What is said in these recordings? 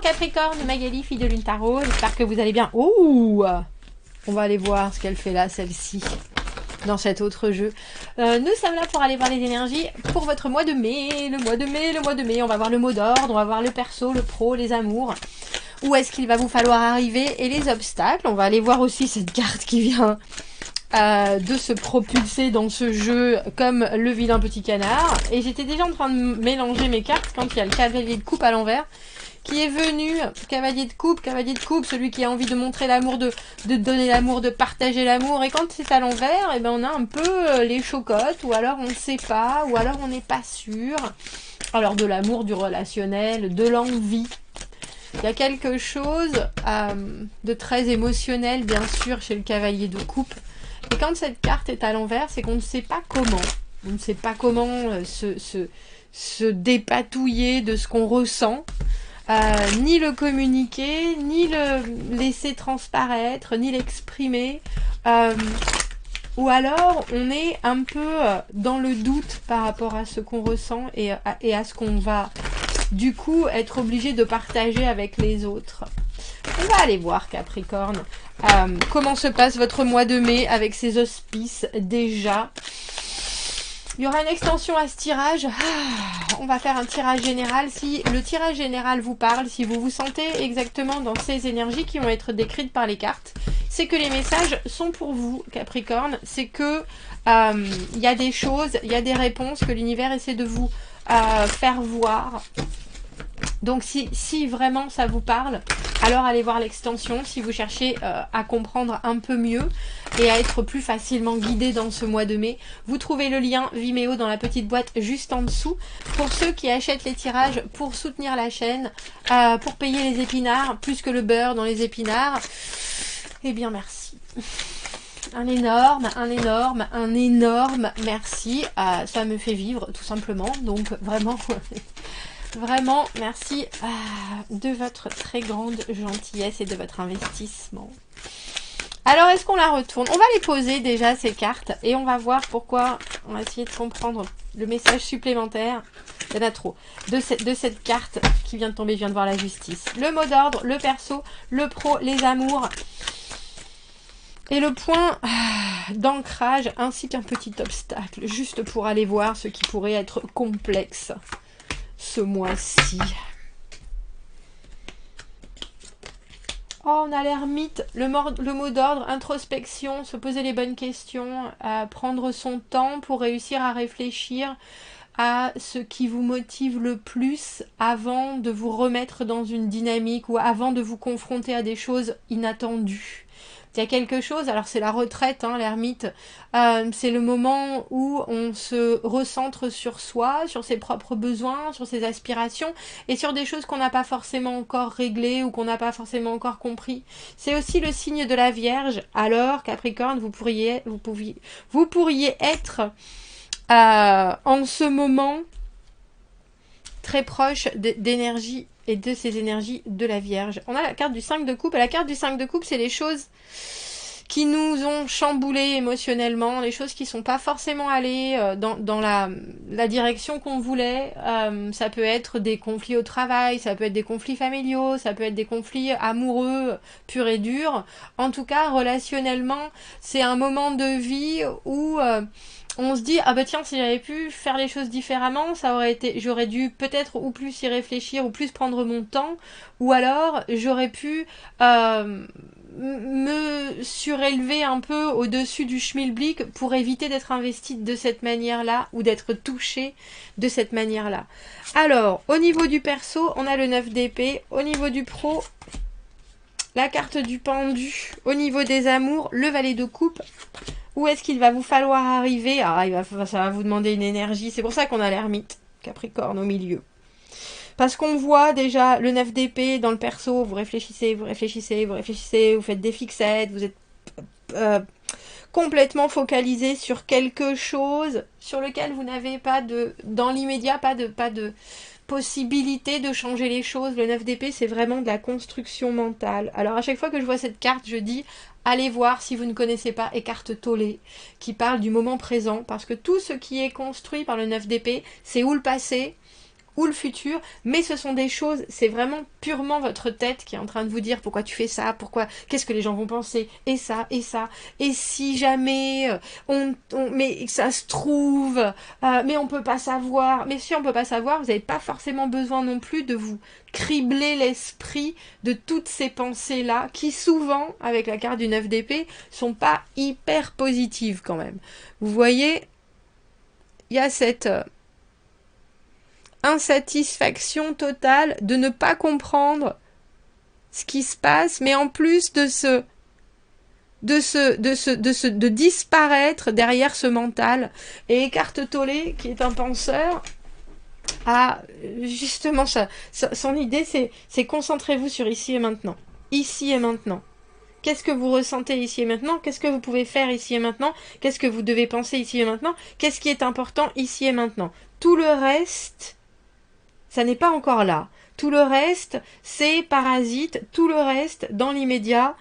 Capricorne, Magali, fille de Lune Tarot, j'espère que vous allez bien. Ouh, on va aller voir ce qu'elle fait là, celle-ci, dans cet autre jeu. Nous sommes là pour aller voir les énergies pour votre mois de mai, le mois de mai. On va voir le mot d'ordre, on va voir le perso, le pro, les amours. Où est-ce qu'il va vous falloir arriver et les obstacles. On va aller voir aussi cette carte qui vient de se propulser dans ce jeu comme le vilain petit canard. Et j'étais déjà en train de mélanger mes cartes quand il y a le cavalier de coupe à l'envers qui est venu. Cavalier de coupe, celui qui a envie de montrer l'amour, de donner l'amour, de partager l'amour. Et quand c'est à l'envers, et ben on a un peu les chocottes, ou alors on ne sait pas, ou alors on n'est pas sûr. Alors de l'amour, du relationnel, de l'envie. Il y a quelque chose de très émotionnel, bien sûr, chez le cavalier de coupe. Et quand cette carte est à l'envers, c'est qu'on ne sait pas comment. On ne sait pas comment se dépatouiller de ce qu'on ressent. Ni le communiquer, ni le laisser transparaître, ni l'exprimer. Ou alors, on est un peu dans le doute par rapport à ce qu'on ressent et à ce qu'on va... du coup, être obligé de partager avec les autres. On va aller voir, Capricorne, comment se passe votre mois de mai avec ces auspices déjà. Il y aura une extension à ce tirage. On va faire un tirage général. Si le tirage général vous parle, si vous vous sentez exactement dans ces énergies qui vont être décrites par les cartes, c'est que les messages sont pour vous, Capricorne. C'est que il y a des choses, il y a des réponses que l'univers essaie de vous faire voir. Donc si vraiment ça vous parle, alors allez voir l'extension si vous cherchez à comprendre un peu mieux et à être plus facilement guidé dans ce mois de mai. Vous trouvez le lien Vimeo dans la petite boîte juste en dessous. Pour ceux qui achètent les tirages pour soutenir la chaîne, pour payer les épinards, plus que le beurre dans les épinards, eh bien merci. Un énorme merci. Ça me fait vivre tout simplement. Donc vraiment... Vraiment, merci de votre très grande gentillesse et de votre investissement. Alors, est-ce qu'on la retourne? On va les poser déjà, ces cartes, et on va voir pourquoi. On va essayer de comprendre le message supplémentaire. Il y en a trop. De cette carte qui vient de tomber, je viens de voir la justice. Le mot d'ordre, le perso, le pro, les amours. Et le point d'ancrage, ainsi qu'un petit obstacle, juste pour aller voir ce qui pourrait être complexe ce mois-ci. Oh, on a l'ermite, le mot d'ordre, introspection, se poser les bonnes questions, prendre son temps pour réussir à réfléchir à ce qui vous motive le plus avant de vous remettre dans une dynamique ou avant de vous confronter à des choses inattendues. Il y a quelque chose, alors c'est la retraite, hein, l'ermite, c'est le moment où on se recentre sur soi, sur ses propres besoins, sur ses aspirations et sur des choses qu'on n'a pas forcément encore réglées ou qu'on n'a pas forcément encore compris. C'est aussi le signe de la Vierge, alors Capricorne, vous pourriez être en ce moment très proche d'énergie et de ces énergies de la Vierge. On a la carte du 5 de coupe. La carte du 5 de coupe, c'est les choses qui nous ont chamboulés émotionnellement, les choses qui sont pas forcément allées dans la direction qu'on voulait. Ça peut être des conflits au travail, ça peut être des conflits familiaux, ça peut être des conflits amoureux purs et durs. En tout cas, relationnellement, c'est un moment de vie où... on se dit, ah bah tiens, si j'avais pu faire les choses différemment, ça aurait été, j'aurais dû peut-être ou plus y réfléchir, ou plus prendre mon temps, ou alors j'aurais pu me surélever un peu au-dessus du schmilblick pour éviter d'être investie de cette manière-là, ou d'être touchée de cette manière-là. Alors, au niveau du perso, on a le 9 d'épée, au niveau du pro, la carte du pendu, au niveau des amours, le valet de coupe. Où est-ce qu'il va vous falloir arriver? Ah, ça va vous demander une énergie. C'est pour ça qu'on a l'ermite, Capricorne, au milieu. Parce qu'on voit déjà le 9 d'épée dans le perso. Vous réfléchissez, vous faites des fixettes, vous êtes complètement focalisé sur quelque chose sur lequel vous n'avez pas dans l'immédiat, pas de possibilité de changer les choses. Le 9 d'épée, c'est vraiment de la construction mentale. Alors à chaque fois que je vois cette carte, je dis... allez voir si vous ne connaissez pas Eckhart Tolle qui parle du moment présent parce que tout ce qui est construit par le 9 d'épée, c'est ou le passé ou le futur, mais ce sont des choses, c'est vraiment purement votre tête qui est en train de vous dire pourquoi tu fais ça, pourquoi, qu'est-ce que les gens vont penser, et ça, et si jamais mais ça se trouve, mais on peut pas savoir, mais si on peut pas savoir, vous n'avez pas forcément besoin non plus de vous cribler l'esprit de toutes ces pensées-là, qui souvent, avec la carte du 9 d'épée, sont pas hyper positives quand même. Vous voyez, il y a cette insatisfaction totale de ne pas comprendre ce qui se passe, mais en plus de disparaître derrière ce mental. Et Eckhart Tolle, qui est un penseur, a justement son idée, c'est concentrez-vous sur ici et maintenant. Ici et maintenant. Qu'est-ce que vous ressentez ici et maintenant? Qu'est-ce que vous pouvez faire ici et maintenant? Qu'est-ce que vous devez penser ici et maintenant? Qu'est-ce qui est important ici et maintenant? Tout le reste, ça n'est pas encore là. Tout le reste, c'est parasite. Tout le reste, dans l'immédiat,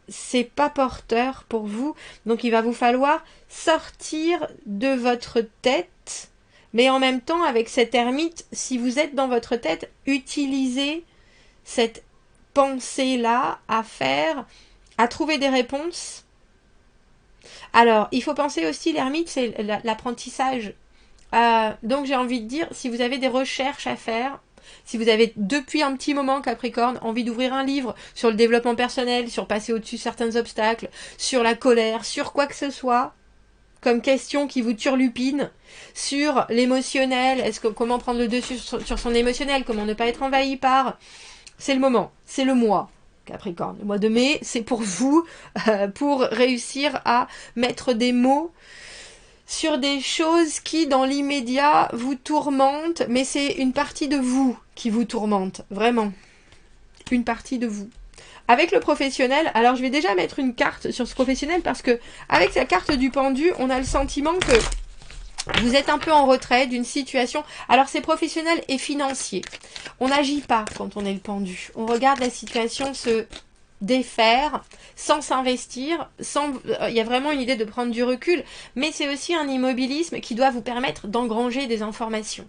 c'est pas porteur pour vous. Donc il va vous falloir sortir de votre tête, mais en même temps, avec cette ermite, si vous êtes dans votre tête, utilisez cette pensée-là à trouver des réponses. Alors, il faut penser aussi, l'ermite, c'est l'apprentissage. Donc j'ai envie de dire, si vous avez des recherches à faire, si vous avez depuis un petit moment, Capricorne, envie d'ouvrir un livre sur le développement personnel, sur passer au-dessus de certains obstacles, sur la colère, sur quoi que ce soit, comme question qui vous turlupine, sur l'émotionnel, comment prendre le dessus sur son émotionnel, comment ne pas être envahi par... C'est le moment, c'est le mois, Capricorne. Le mois de mai, c'est pour vous, pour réussir à mettre des mots sur des choses qui, dans l'immédiat, vous tourmentent, mais c'est une partie de vous qui vous tourmente, vraiment. Une partie de vous. Avec le professionnel, alors je vais déjà mettre une carte sur ce professionnel, parce que avec la carte du pendu, on a le sentiment que vous êtes un peu en retrait d'une situation. Alors c'est professionnel et financier. On n'agit pas quand on est le pendu. On regarde la situation se défaire, sans s'investir, il y a vraiment une idée de prendre du recul, mais c'est aussi un immobilisme qui doit vous permettre d'engranger des informations.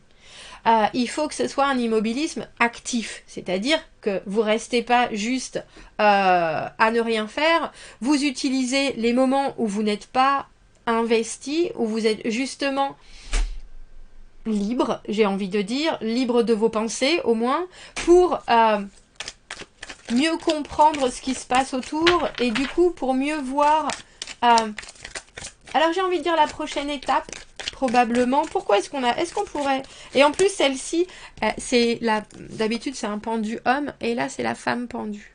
Il faut que ce soit un immobilisme actif, c'est-à-dire que vous restez pas juste à ne rien faire, vous utilisez les moments où vous n'êtes pas investi, où vous êtes justement libre, j'ai envie de dire, libre de vos pensées au moins, pour mieux comprendre ce qui se passe autour et du coup pour mieux voir alors j'ai envie de dire la prochaine étape probablement. Pourquoi est-ce qu'on pourrait, et en plus celle-ci c'est d'habitude c'est un pendu homme et là c'est la femme pendue.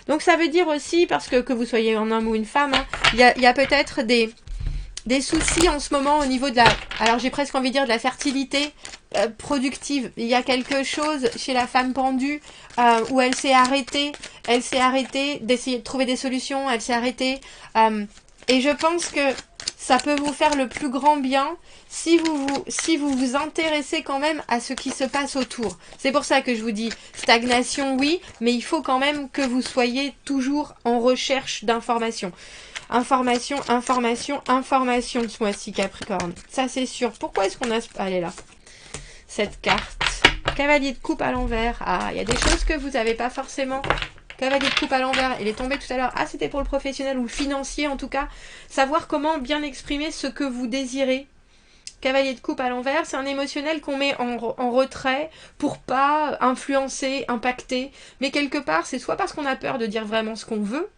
Donc ça veut dire aussi, parce que vous soyez un homme ou une femme, hein, il y a peut-être des soucis en ce moment au niveau de alors j'ai presque envie de dire de la fertilité productive. Il y a quelque chose chez la femme pendue où elle s'est arrêtée d'essayer de trouver des solutions, elle s'est arrêtée et je pense que ça peut vous faire le plus grand bien si vous vous intéressez quand même à ce qui se passe autour. C'est pour ça que je vous dis stagnation oui, mais il faut quand même que vous soyez toujours en recherche d'informations. Information ce mois-ci, Capricorne. Ça, c'est sûr. Pourquoi est-ce qu'on a... Elle est là. Cette carte. Cavalier de coupe à l'envers. Ah, il y a des choses que vous n'avez pas forcément... Cavalier de coupe à l'envers. Il est tombé tout à l'heure. Ah, c'était pour le professionnel ou le financier, en tout cas. Savoir comment bien exprimer ce que vous désirez. Cavalier de coupe à l'envers, c'est un émotionnel qu'on met en retrait pour pas influencer, impacter. Mais quelque part, c'est soit parce qu'on a peur de dire vraiment ce qu'on veut,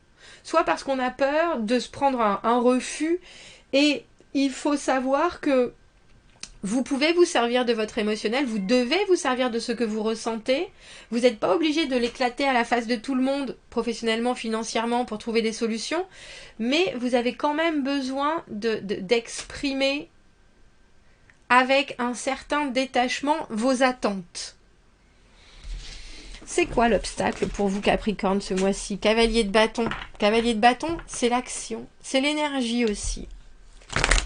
soit parce qu'on a peur de se prendre un refus. Et il faut savoir que vous pouvez vous servir de votre émotionnel, vous devez vous servir de ce que vous ressentez. Vous n'êtes pas obligé de l'éclater à la face de tout le monde, professionnellement, financièrement, pour trouver des solutions. Mais vous avez quand même besoin d'exprimer avec un certain détachement vos attentes. C'est quoi l'obstacle pour vous, Capricorne, ce mois-ci? Cavalier de bâton. Cavalier de bâton, c'est l'action. C'est l'énergie aussi.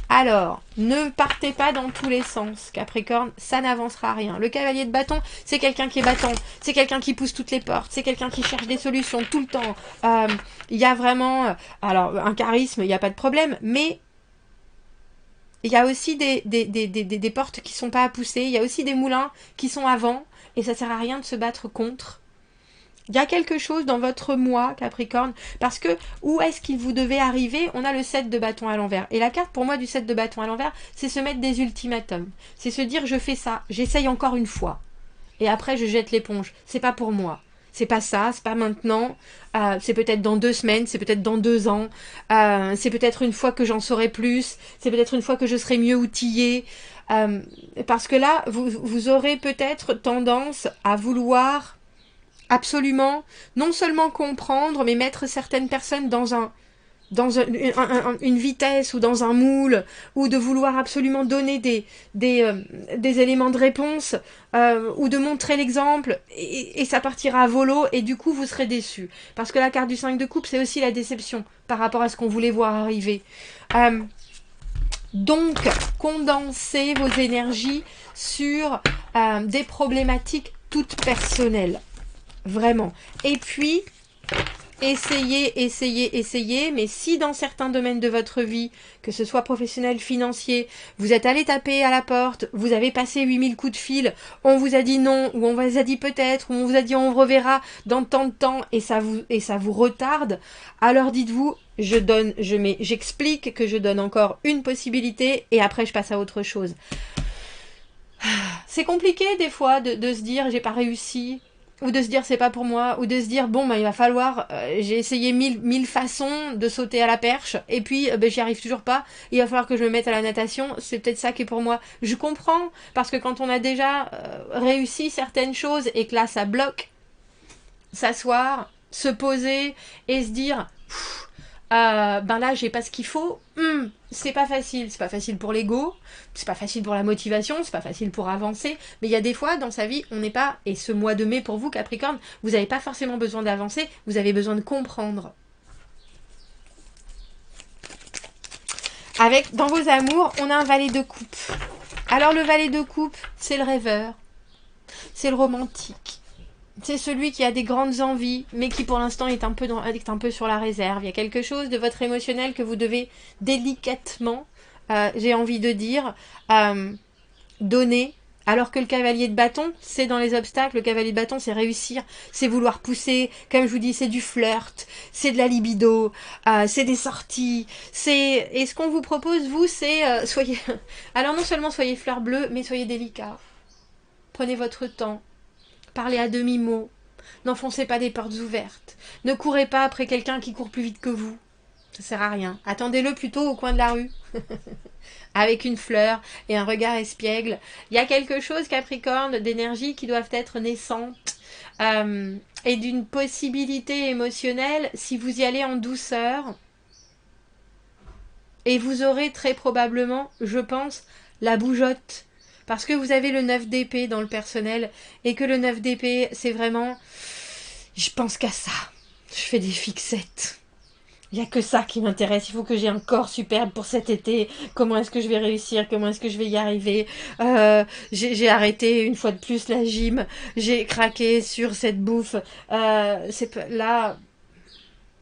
Alors, ne partez pas dans tous les sens, Capricorne, ça n'avancera rien. Le cavalier de bâton, c'est quelqu'un qui est battant, c'est quelqu'un qui pousse toutes les portes, c'est quelqu'un qui cherche des solutions tout le temps. Il y a vraiment... alors, un charisme, il n'y a pas de problème, mais Il y a aussi des portes qui sont pas à pousser. Il y a aussi des moulins qui sont à vent. Et ça sert à rien de se battre contre. Il y a quelque chose dans votre moi, Capricorne, parce que où est-ce qu'il vous devait arriver? On a le 7 de bâton à l'envers. Et la carte pour moi du 7 de bâton à l'envers, c'est se mettre des ultimatums. C'est se dire je fais ça, j'essaye encore une fois. Et après je jette l'éponge. C'est pas pour moi. C'est pas ça, c'est pas maintenant. C'est peut-être dans 2 semaines, c'est peut-être dans 2 ans. C'est peut-être une fois que j'en saurai plus. C'est peut-être une fois que je serai mieux outillée. Parce que là, vous aurez peut-être tendance à vouloir absolument, non seulement comprendre, mais mettre certaines personnes une vitesse ou dans un moule, ou de vouloir absolument donner des éléments de réponse, ou de montrer l'exemple, et ça partira à volo, et du coup vous serez déçus. Parce que la carte du 5 de coupe, c'est aussi la déception par rapport à ce qu'on voulait voir arriver. Donc, condensez vos énergies sur des problématiques toutes personnelles. Vraiment. Et puis, essayez, mais si dans certains domaines de votre vie, que ce soit professionnel, financier, vous êtes allé taper à la porte, vous avez passé 8000 coups de fil, on vous a dit non, ou on vous a dit peut-être, ou on vous a dit on reverra dans tant de temps, et ça vous retarde, alors dites-vous, j'explique que je donne encore une possibilité, et après je passe à autre chose. C'est compliqué des fois de se dire j'ai pas réussi, ou de se dire c'est pas pour moi, ou de se dire bon bah il va falloir, j'ai essayé mille façons de sauter à la perche, et puis j'y arrive toujours pas, il va falloir que je me mette à la natation, c'est peut-être ça qui est pour moi. Je comprends, parce que quand on a déjà réussi certaines choses, et que là ça bloque, s'asseoir, se poser, et se dire ben là j'ai pas ce qu'il faut, c'est pas facile pour l'ego, c'est pas facile pour la motivation, c'est pas facile pour avancer, mais il y a des fois dans sa vie on n'est pas, et ce mois de mai pour vous Capricorne, vous n'avez pas forcément besoin d'avancer, vous avez besoin de comprendre. Dans vos amours, on a un valet de coupe. Alors le valet de coupe, c'est le rêveur, c'est le romantique. C'est celui qui a des grandes envies, mais qui pour l'instant est un peu sur la réserve. Il y a quelque chose de votre émotionnel que vous devez délicatement, j'ai envie de dire, donner. Alors que le cavalier de bâton, c'est dans les obstacles. Le cavalier de bâton, c'est réussir, c'est vouloir pousser. Comme je vous dis, c'est du flirt, c'est de la libido, c'est des sorties. Et ce qu'on vous propose, vous, c'est soyez. Alors non seulement soyez fleur bleue, mais soyez délicat. Prenez votre temps. Parlez à demi-mot. N'enfoncez pas des portes ouvertes. Ne courez pas après quelqu'un qui court plus vite que vous. Ça sert à rien. Attendez-le plutôt au coin de la rue. Avec une fleur et un regard espiègle. Il y a quelque chose, Capricorne, d'énergie qui doivent être naissantes. Et d'une possibilité émotionnelle si vous y allez en douceur. Et vous aurez très probablement, je pense, la bougeotte. Parce que vous avez le 9 d'épée dans le personnel, et que le 9 d'épée, c'est vraiment... Je pense qu'à ça. Je fais des fixettes. Il n'y a que ça qui m'intéresse. Il faut que j'ai un corps superbe pour cet été. Comment est-ce que je vais réussir? Comment est-ce que je vais y arriver? J'ai arrêté une fois de plus la gym. J'ai craqué sur cette bouffe. Là,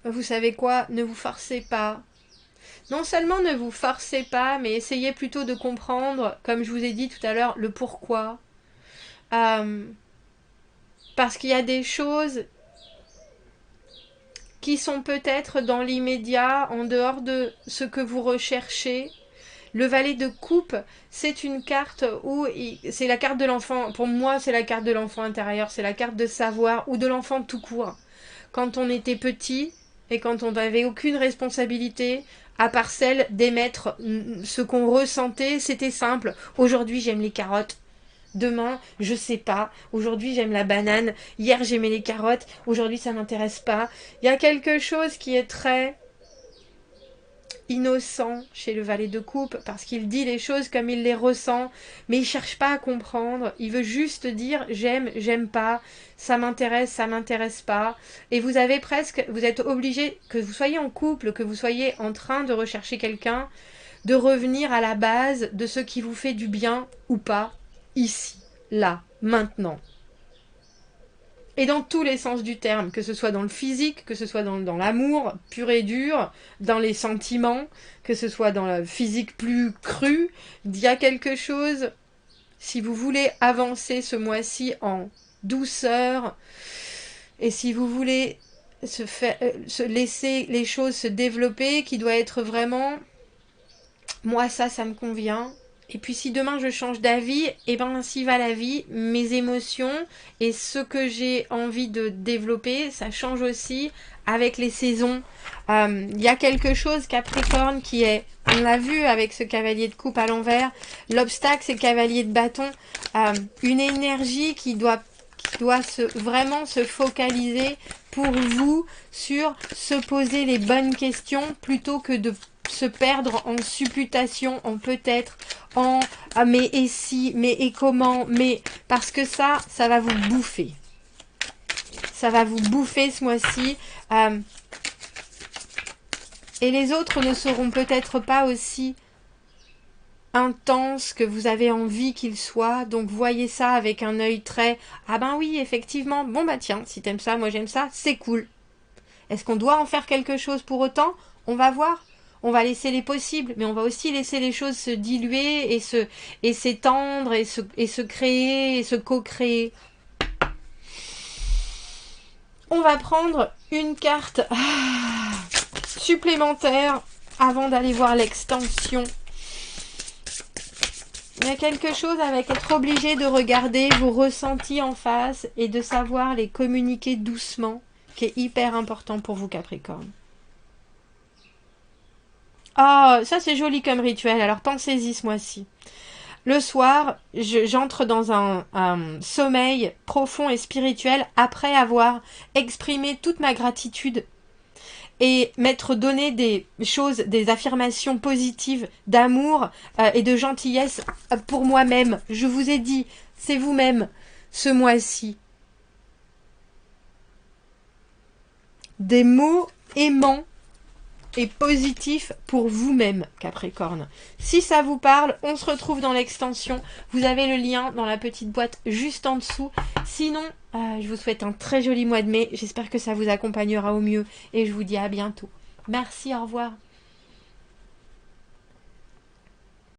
vous savez quoi? Ne vous forcez pas. Non seulement ne vous forcez pas, mais essayez plutôt de comprendre, comme je vous ai dit tout à l'heure, le pourquoi. Parce qu'il y a des choses qui sont peut-être dans l'immédiat, en dehors de ce que vous recherchez. Le valet de coupe, c'est une carte où c'est la carte de l'enfant. Pour moi, c'est la carte de l'enfant intérieur, c'est la carte de savoir, ou de l'enfant tout court. Quand on était petit et quand on n'avait aucune responsabilité, à part celle d'émettre ce qu'on ressentait, c'était simple. Aujourd'hui, j'aime les carottes. Demain, je sais pas. Aujourd'hui, j'aime la banane. Hier, j'aimais les carottes. Aujourd'hui, ça m'intéresse pas. Il y a quelque chose qui est très innocent chez le valet de coupe, parce qu'il dit les choses comme il les ressent, mais il cherche pas à comprendre. Il veut juste dire j'aime, j'aime pas, ça m'intéresse pas. Et vous êtes obligé, que vous soyez en couple, que vous soyez en train de rechercher quelqu'un, de revenir à la base de ce qui vous fait du bien ou pas, ici, là, maintenant. Et dans tous les sens du terme, que ce soit dans le physique, que ce soit dans l'amour pur et dur, dans les sentiments, que ce soit dans la physique plus crue, il y a quelque chose, si vous voulez avancer ce mois-ci en douceur, et si vous voulez se laisser les choses se développer, qui doit être vraiment, moi ça me convient. Et puis si demain je change d'avis, et ben ainsi va la vie, mes émotions et ce que j'ai envie de développer, ça change aussi avec les saisons. Il y a quelque chose Capricorne qui est, on l'a vu avec ce cavalier de coupe à l'envers, l'obstacle c'est le cavalier de bâton, une énergie qui doit vraiment se focaliser pour vous sur se poser les bonnes questions plutôt que de se perdre en supputation, en peut-être, en ah mais et si, mais et comment, mais parce que ça va vous bouffer. Ça va vous bouffer ce mois-ci. Et les autres ne seront peut-être pas aussi intenses que vous avez envie qu'ils soient. Donc voyez ça avec un œil très ah ben oui, effectivement, bon bah tiens, si t'aimes ça, moi j'aime ça, c'est cool. Est-ce qu'on doit en faire quelque chose pour autant? On va voir. On va laisser les possibles, mais on va aussi laisser les choses se diluer et s'étendre et se créer et se co-créer. On va prendre une carte supplémentaire avant d'aller voir l'extension. Il y a quelque chose avec être obligé de regarder vos ressentis en face et de savoir les communiquer doucement, qui est hyper important pour vous Capricorne. Ah, ça c'est joli comme rituel, alors pensez-y ce mois-ci. Le soir, j'entre dans un sommeil profond et spirituel après avoir exprimé toute ma gratitude et m'être donné des choses, des affirmations positives d'amour et de gentillesse pour moi-même. Je vous ai dit, c'est vous-même ce mois-ci. Des mots aimants et positif pour vous-même, Capricorne. Si ça vous parle, on se retrouve dans l'extension. Vous avez le lien dans la petite boîte juste en dessous. Sinon, je vous souhaite un très joli mois de mai. J'espère que ça vous accompagnera au mieux et je vous dis à bientôt. Merci, au revoir.